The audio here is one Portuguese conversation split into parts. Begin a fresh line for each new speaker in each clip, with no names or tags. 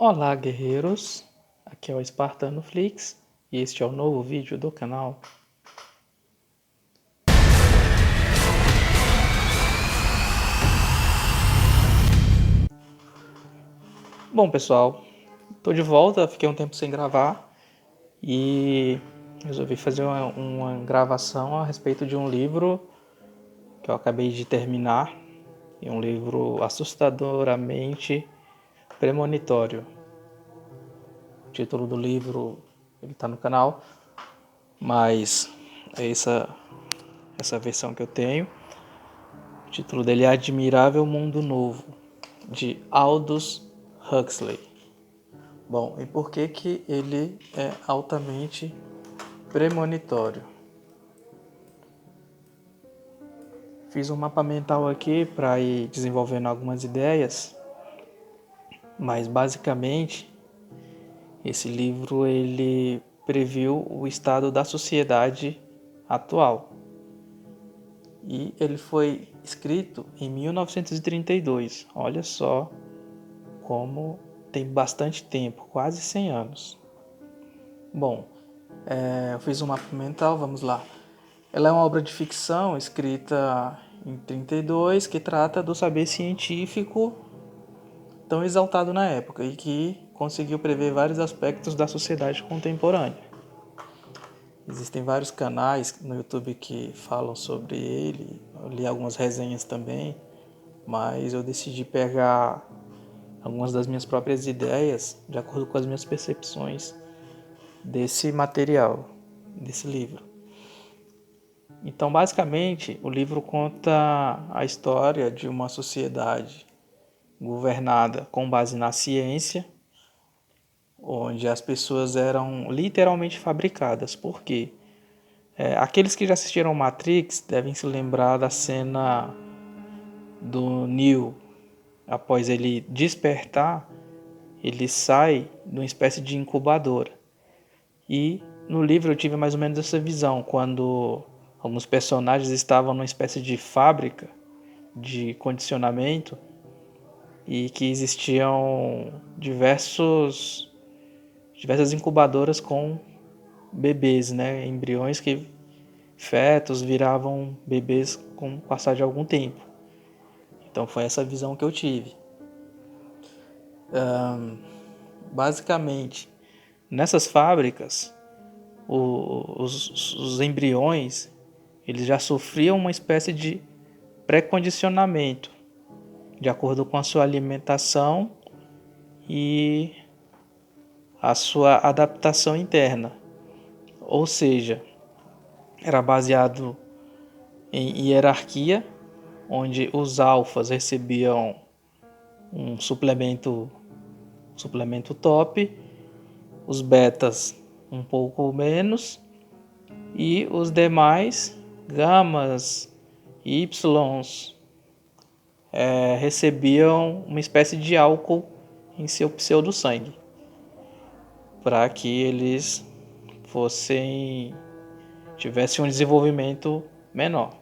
Olá, guerreiros! Aqui é o Espartano Flix e este é o novo vídeo do canal. Bom, pessoal, tô de volta, fiquei um tempo sem gravar e resolvi fazer uma gravação a respeito de um livro que eu acabei de terminar, e um livro assustadoramente premonitório. O título do livro ele tá no canal, mas é essa versão que eu tenho. O título dele é Admirável Mundo Novo, de Aldous Huxley. Bom, e por que que ele é altamente premonitório? Fiz um mapa mental aqui para ir desenvolvendo algumas ideias, mas basicamente esse livro ele previu o estado da sociedade atual. E ele foi escrito em 1932. Olha só como tem bastante tempo, quase 100 anos. Bom, eu fiz um mapa mental, vamos lá. Ela é uma obra de ficção escrita em 32 que trata do saber científico tão exaltado na época e que conseguiu prever vários aspectos da sociedade contemporânea. Existem vários canais no YouTube que falam sobre ele, eu li algumas resenhas também, mas eu decidi pegar algumas das minhas próprias ideias de acordo com as minhas percepções desse material, desse livro. Então, basicamente, o livro conta a história de uma sociedade governada com base na ciência, onde as pessoas eram literalmente fabricadas. Por quê? Aqueles que já assistiram Matrix devem se lembrar da cena do Neo. Após ele despertar, ele sai de uma espécie de incubadora. E no livro eu tive mais ou menos essa visão, quando alguns personagens estavam numa espécie de fábrica de condicionamento e que existiam diversas incubadoras com bebês, né, embriões que fetos viravam bebês com o passar de algum tempo. Então foi essa visão que eu tive. Basicamente, nessas fábricas, os embriões eles já sofriam uma espécie de pré-condicionamento de acordo com a sua alimentação e a sua adaptação interna. Ou seja, era baseado em hierarquia, onde os alfas recebiam um suplemento top, os betas um pouco menos e os demais, gamas, ys, recebiam uma espécie de álcool em seu pseudo-sangue, para que eles tivessem um desenvolvimento menor.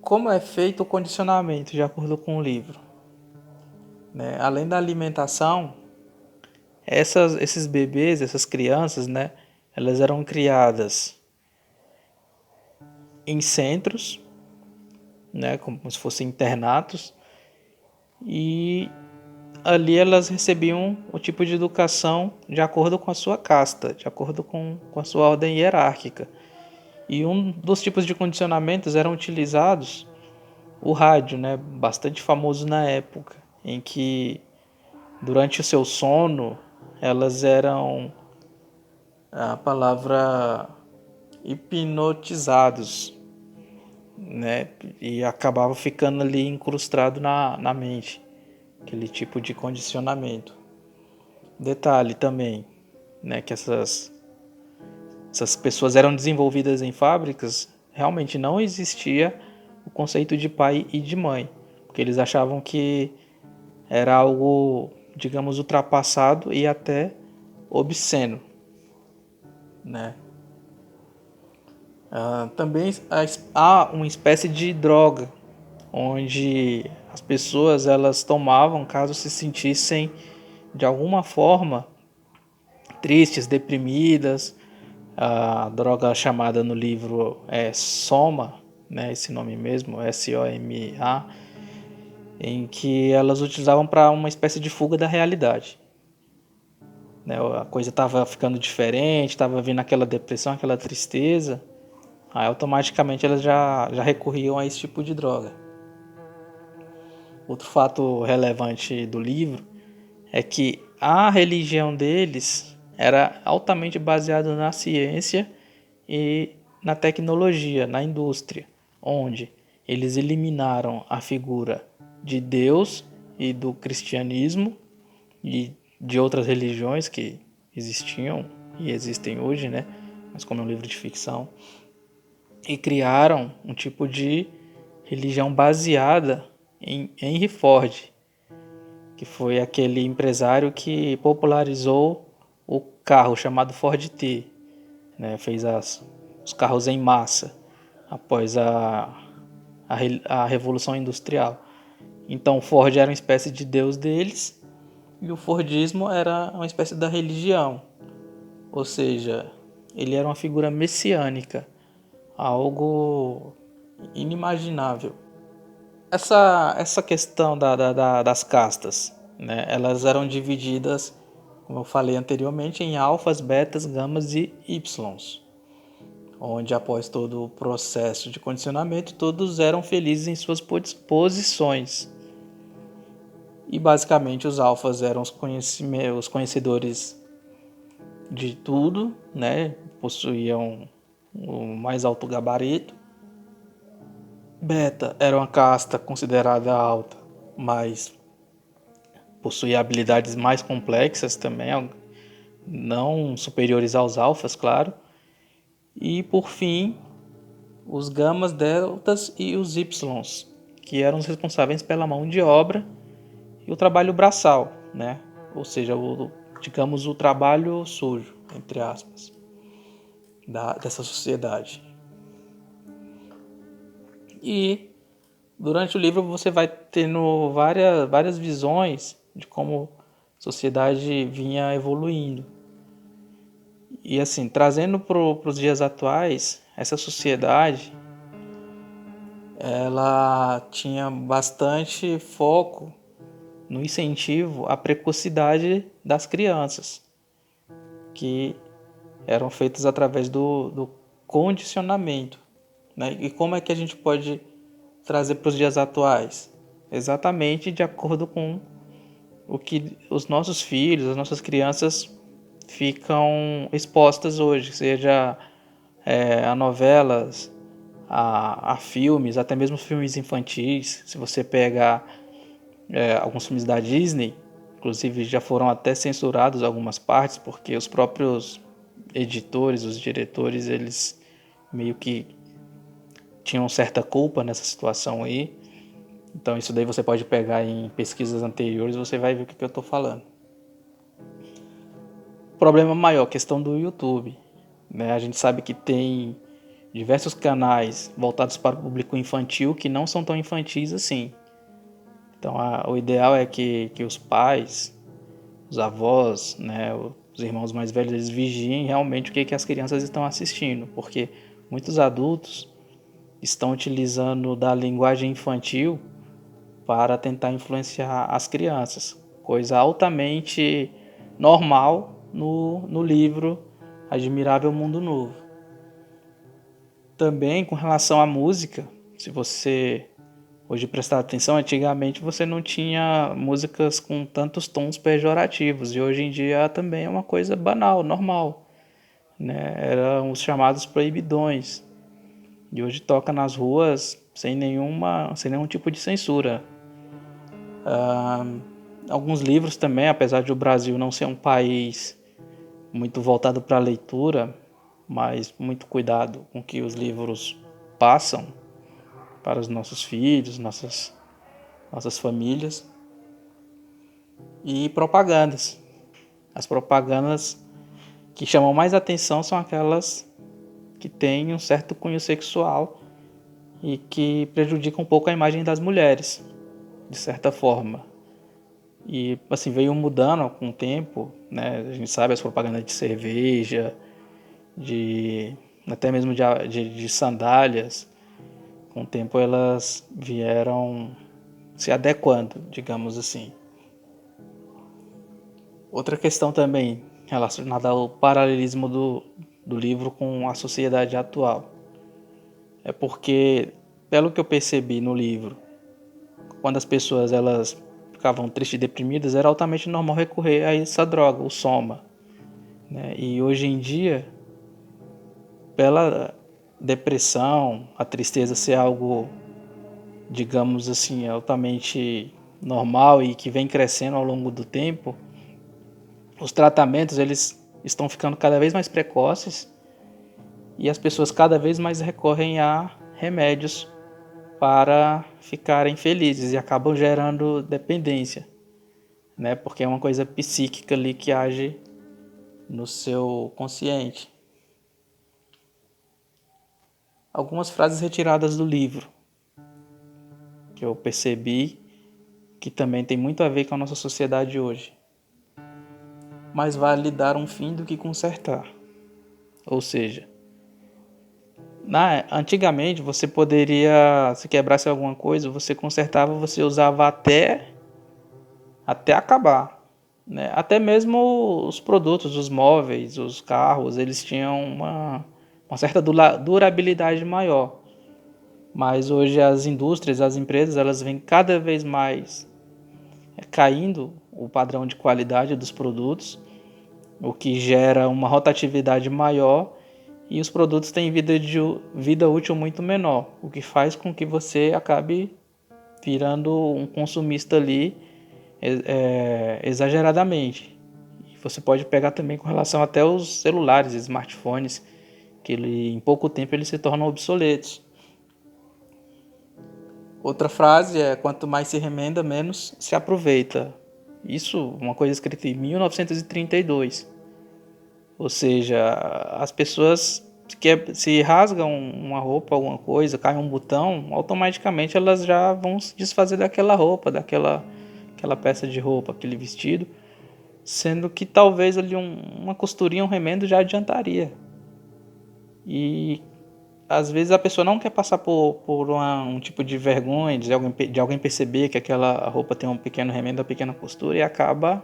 Como é feito o condicionamento de acordo com o livro? Além da alimentação, esses bebês, essas crianças, elas eram criadas em centros, como se fossem internatos, e ali elas recebiam o tipo de educação de acordo com a sua casta, de acordo com a sua ordem hierárquica. E um dos tipos de condicionamentos eram utilizados o rádio, bastante famoso na época, em que durante o seu sono elas eram, a palavra, hipnotizados, e acabava ficando ali incrustado na mente, aquele tipo de condicionamento. Detalhe também, que essas pessoas eram desenvolvidas em fábricas, realmente não existia o conceito de pai e de mãe, porque eles achavam que era algo, digamos, ultrapassado e até obsceno, também há uma espécie de droga onde as pessoas elas tomavam caso se sentissem de alguma forma, tristes, deprimidas. A droga chamada no livro é Soma, né, esse nome mesmo, SOMA, em que elas utilizavam para uma espécie de fuga da realidade. Né, a coisa estava ficando diferente, estava vindo aquela depressão, aquela tristeza, aí automaticamente elas já recorriam a esse tipo de droga. Outro fato relevante do livro é que a religião deles era altamente baseada na ciência e na tecnologia, na indústria, onde eles eliminaram a figura de Deus e do cristianismo e de outras religiões que existiam e existem hoje, né? Mas como é um livro de ficção, e criaram um tipo de religião baseada em Henry Ford, que foi aquele empresário que popularizou o carro chamado Ford T, né? Fez os carros em massa após a Revolução Industrial. Então Ford era uma espécie de deus deles e o Fordismo era uma espécie da religião, ou seja, ele era uma figura messiânica, algo inimaginável. Essa questão das castas, né, elas eram divididas, como eu falei anteriormente, em alfas, betas, gamas e ys, onde após todo o processo de condicionamento, todos eram felizes em suas posições. E basicamente os alfas eram os conhecedores de tudo, né? Possuíam o mais alto gabarito. Beta era uma casta considerada alta, mas possuía habilidades mais complexas também, não superiores aos alfas, claro. E por fim, os gamas, deltas e os ys, que eram os responsáveis pela mão de obra e o trabalho braçal, né? Ou seja, digamos o trabalho sujo, entre aspas, dessa sociedade. E durante o livro você vai tendo várias visões de como a sociedade vinha evoluindo. E assim, trazendo para os dias atuais, essa sociedade ela tinha bastante foco no incentivo à precocidade das crianças, que eram feitas através do condicionamento. Né? E como é que a gente pode trazer para os dias atuais? Exatamente de acordo com o que os nossos filhos, as nossas crianças ficam expostas hoje, seja a novelas, a filmes, até mesmo filmes infantis. Se você pegar alguns filmes da Disney, inclusive já foram até censurados algumas partes, porque os próprios editores, os diretores, eles meio que tinham certa culpa nessa situação aí. Então isso daí você pode pegar em pesquisas anteriores, você vai ver o que eu estou falando. Problema maior, questão do YouTube. Né? A gente sabe que tem diversos canais voltados para o público infantil que não são tão infantis assim. Então o ideal é que os pais, os avós, né, os irmãos mais velhos, eles vigiem realmente o que as crianças estão assistindo, porque muitos adultos estão utilizando da linguagem infantil para tentar influenciar as crianças, coisa altamente normal no livro Admirável Mundo Novo. Também com relação à música, se você hoje prestar atenção, antigamente você não tinha músicas com tantos tons pejorativos e hoje em dia também é uma coisa banal, normal, né? Eram os chamados proibidões e hoje toca nas ruas sem nenhum tipo de censura. Alguns livros também, apesar de o Brasil não ser um país muito voltado para a leitura, mas muito cuidado com que os livros passam para os nossos filhos, nossas famílias. E propagandas. As propagandas que chamam mais atenção são aquelas que têm um certo cunho sexual e que prejudicam um pouco a imagem das mulheres, de certa forma. E assim, veio mudando com o tempo, né? A gente sabe as propagandas de cerveja, de até mesmo de sandálias. Com o tempo elas vieram se adequando, digamos assim. Outra questão também relacionada ao paralelismo do livro com a sociedade atual. É porque, pelo que eu percebi no livro, quando as pessoas elas ficavam tristes e deprimidas, era altamente normal recorrer a essa droga, o soma, né? E hoje em dia, pela depressão, a tristeza ser algo, digamos assim, altamente normal e que vem crescendo ao longo do tempo, os tratamentos eles estão ficando cada vez mais precoces e as pessoas cada vez mais recorrem a remédios para ficarem felizes e acabam gerando dependência, né? Porque é uma coisa psíquica ali que age no seu consciente. Algumas frases retiradas do livro que eu percebi que também tem muito a ver com a nossa sociedade hoje. Mais vale dar um fim do que consertar. Ou seja, antigamente você poderia, se quebrasse alguma coisa, você consertava, você usava até acabar, né? Até mesmo os produtos, os móveis, os carros, eles tinham uma certa durabilidade maior. Mas hoje as indústrias, as empresas, elas vêm cada vez mais caindo o padrão de qualidade dos produtos, o que gera uma rotatividade maior e os produtos têm vida útil muito menor, o que faz com que você acabe virando um consumista ali exageradamente. E você pode pegar também com relação até aos celulares, smartphones, que em pouco tempo eles se tornam obsoletos. Outra frase é: quanto mais se remenda, menos se aproveita. Isso, uma coisa escrita em 1932. Ou seja, as pessoas se rasgam uma roupa, alguma coisa, cai um botão, automaticamente elas já vão se desfazer daquela roupa, aquela peça de roupa, aquele vestido, sendo que talvez ali uma costurinha, um remendo já adiantaria. E às vezes a pessoa não quer passar por um tipo de vergonha de alguém perceber que aquela roupa tem um pequeno remendo, uma pequena costura e acaba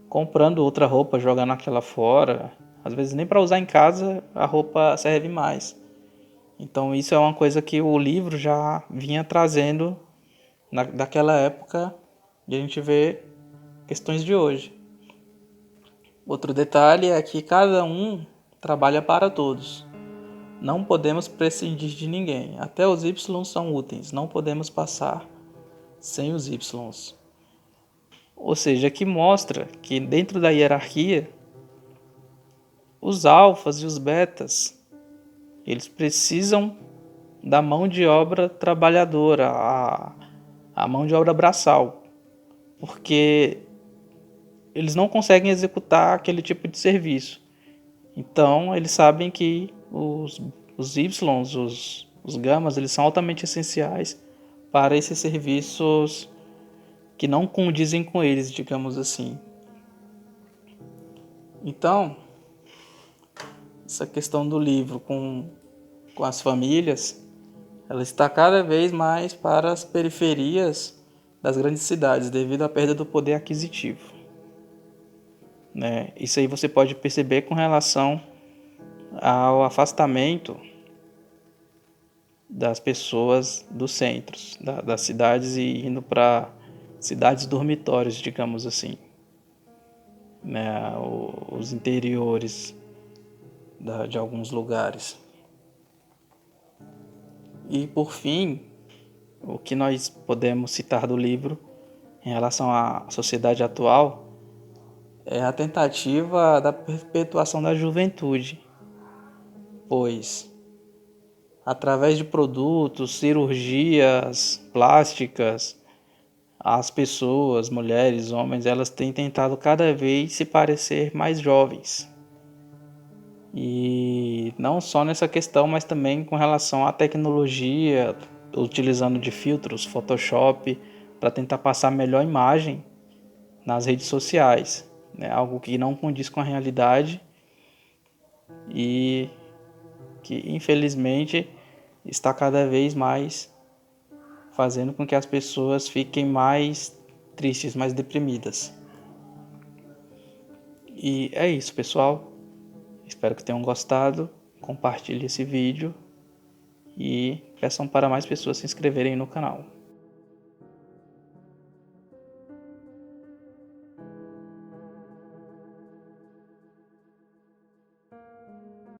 comprando outra roupa, jogando aquela fora. Às vezes nem para usar em casa a roupa serve mais. Então isso é uma coisa que o livro já vinha trazendo daquela época e a gente vê questões de hoje. Outro detalhe é que cada um trabalha para todos. Não podemos prescindir de ninguém. Até os Y são úteis. Não podemos passar sem os Y. Ou seja, que mostra que dentro da hierarquia, os alfas e os betas, eles precisam da mão de obra trabalhadora, a mão de obra braçal, porque eles não conseguem executar aquele tipo de serviço. Então, eles sabem que os Y, os gamas, eles são altamente essenciais para esses serviços que não condizem com eles, digamos assim. Então, essa questão do livro com as famílias, ela está cada vez mais para as periferias das grandes cidades, devido à perda do poder aquisitivo, né? Isso aí você pode perceber com relação ao afastamento das pessoas dos centros, das cidades e indo para cidades dormitórios, digamos assim, né? Os interiores de alguns lugares. E por fim, o que nós podemos citar do livro em relação à sociedade atual é a tentativa da perpetuação da juventude, pois através de produtos, cirurgias plásticas, as pessoas, mulheres, homens, elas têm tentado cada vez se parecer mais jovens. E não só nessa questão, mas também com relação à tecnologia, utilizando de filtros, Photoshop, para tentar passar a melhor imagem nas redes sociais, né? Algo que não condiz com a realidade e que infelizmente está cada vez mais fazendo com que as pessoas fiquem mais tristes, mais deprimidas. E é isso, pessoal. Espero que tenham gostado. Compartilhe esse vídeo e peçam para mais pessoas se inscreverem no canal.